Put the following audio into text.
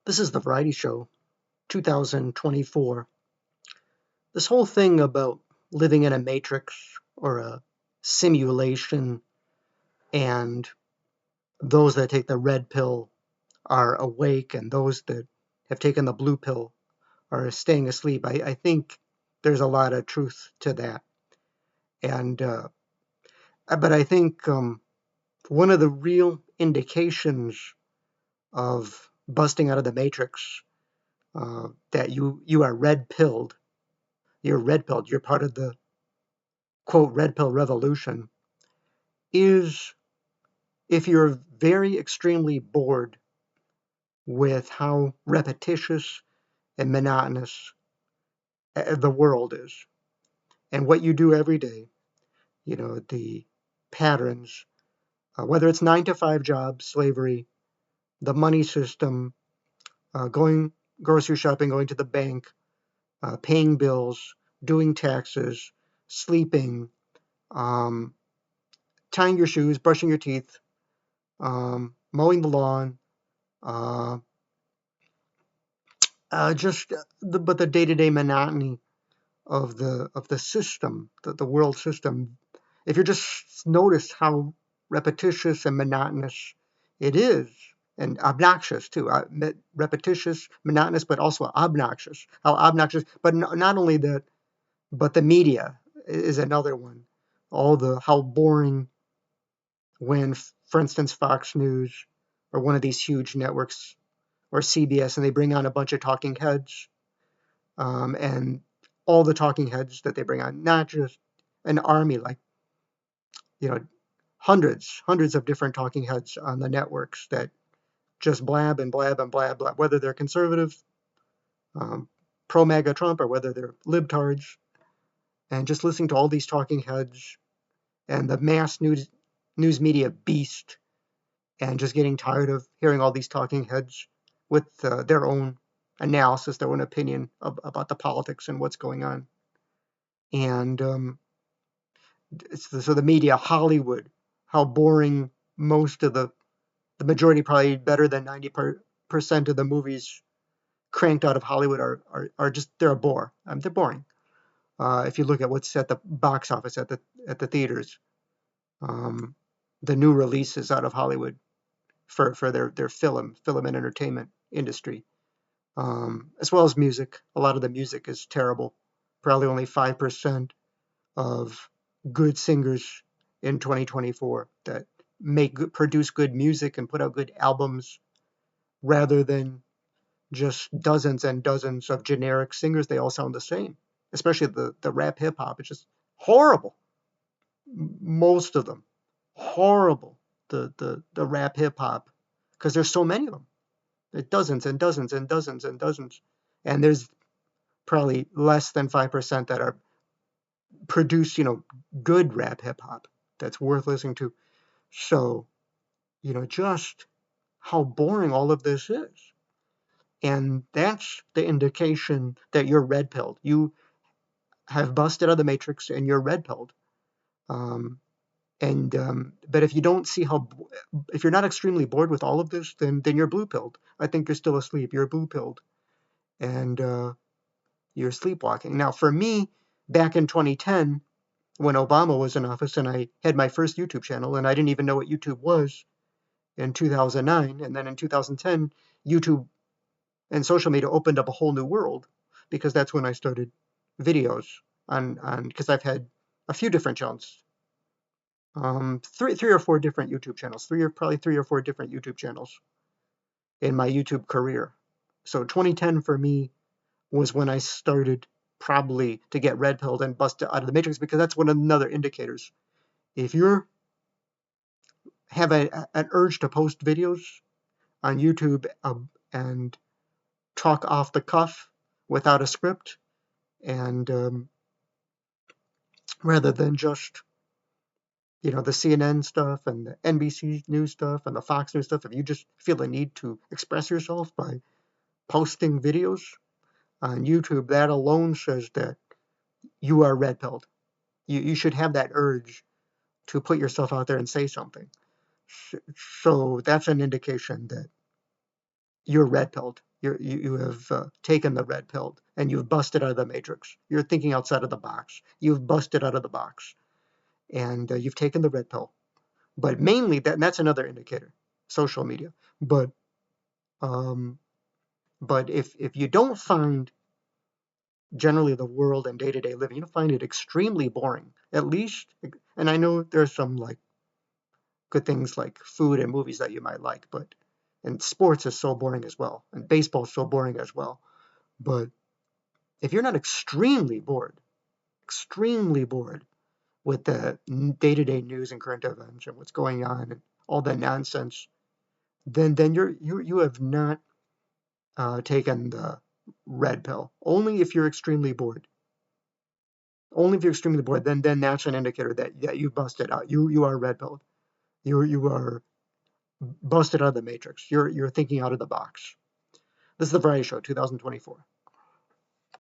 This is the Variety Show, 2024. This whole thing about living in a matrix or a simulation and those that take the red pill are awake and those that have taken the blue pill are staying asleep. I think there's a lot of truth to that. And but I think one of the real indications of busting out of the matrix that you are red pilled. You're red pilled. You're part of the quote red pill revolution. Is if you're very extremely bored with how repetitious and monotonous the world is and what you do every day, the patterns, whether it's 9 to 5 jobs, slavery, the money system, going grocery shopping, going to the bank, paying bills, doing taxes, sleeping, um, tying your shoes, brushing your teeth, mowing the lawn, uh, but the day-to-day monotony of the system, the world system. If you just notice how repetitious and monotonous it is, and obnoxious too, repetitious, monotonous, but also obnoxious. How obnoxious, but not only that, but the media is another one. All the how boring when, for instance, Fox News or one of these huge networks or CBS, and they bring on a bunch of talking heads, and all the talking heads that they bring on, not just an army, like you know, hundreds of different talking heads on the networks that just blab and blab and blab, blab whether they're conservative, um, pro MAGA Trump, or whether they're libtards, and just listening to all these talking heads and the mass news media beast, and just getting tired of hearing all these talking heads with their own analysis, their own opinion about the politics and what's going on. And so the media, Hollywood, how boring most of the majority, probably better than 90% of the movies cranked out of Hollywood are just, they're a bore. They're boring. If you look at what's at the box office at the theaters, um, the new releases out of Hollywood for their film and entertainment industry, as well as music. A lot of the music is terrible. Probably only 5% of good singers in 2024 that produce good music and put out good albums, rather than just dozens and dozens of generic singers. They all sound the same, especially the rap hip hop. It's just horrible. Most of them horrible. The rap hip hop, because there's so many of them. There's dozens and dozens and dozens and dozens, and there's probably less than 5% that are produce good rap hip hop that's worth listening to. So just how boring all of this is. And that's the indication that you're red pilled. You have busted out of the matrix and you're red pilled. But if you don't see if you're not extremely bored with all of this, then you're blue pilled. I think you're still asleep. You're blue pilled, and you're sleepwalking. Now, for me, back in 2010, when Obama was in office, and I had my first YouTube channel, and I didn't even know what YouTube was in 2009, and then in 2010, YouTube and social media opened up a whole new world, because that's when I started videos on because I've had a few different channels, three or four different YouTube channels, probably three or four different YouTube channels in my YouTube career. So 2010 for me was when I started probably to get red pilled and busted out of the matrix, because that's one of the other indicators. If you have an urge to post videos on YouTube, and talk off the cuff without a script, and rather than just the CNN stuff and the NBC News stuff and the Fox News stuff, if you just feel the need to express yourself by posting videos on YouTube, that alone says that you are red pilled. You should have that urge to put yourself out there and say something. So that's an indication that you're red pilled. You have taken the red pill and you've busted out of the matrix. You're thinking outside of the box. You've busted out of the box, and you've taken the red pill. But mainly that's another indicator, social media. But um, but if you don't find generally the world and day-to-day living, you find it extremely boring. At least, and I know there's some like good things like food and movies that you might like, but and sports is so boring as well, and baseball is so boring as well. But if you're not extremely bored with the day-to-day news and current events and what's going on and all that nonsense, then you have not taken the red pill. Only if you're extremely bored. Only if you're extremely bored, then that's an indicator that you busted out. You are red pilled. You are busted out of the matrix. You're thinking out of the box. This is the Variety Show, 2024.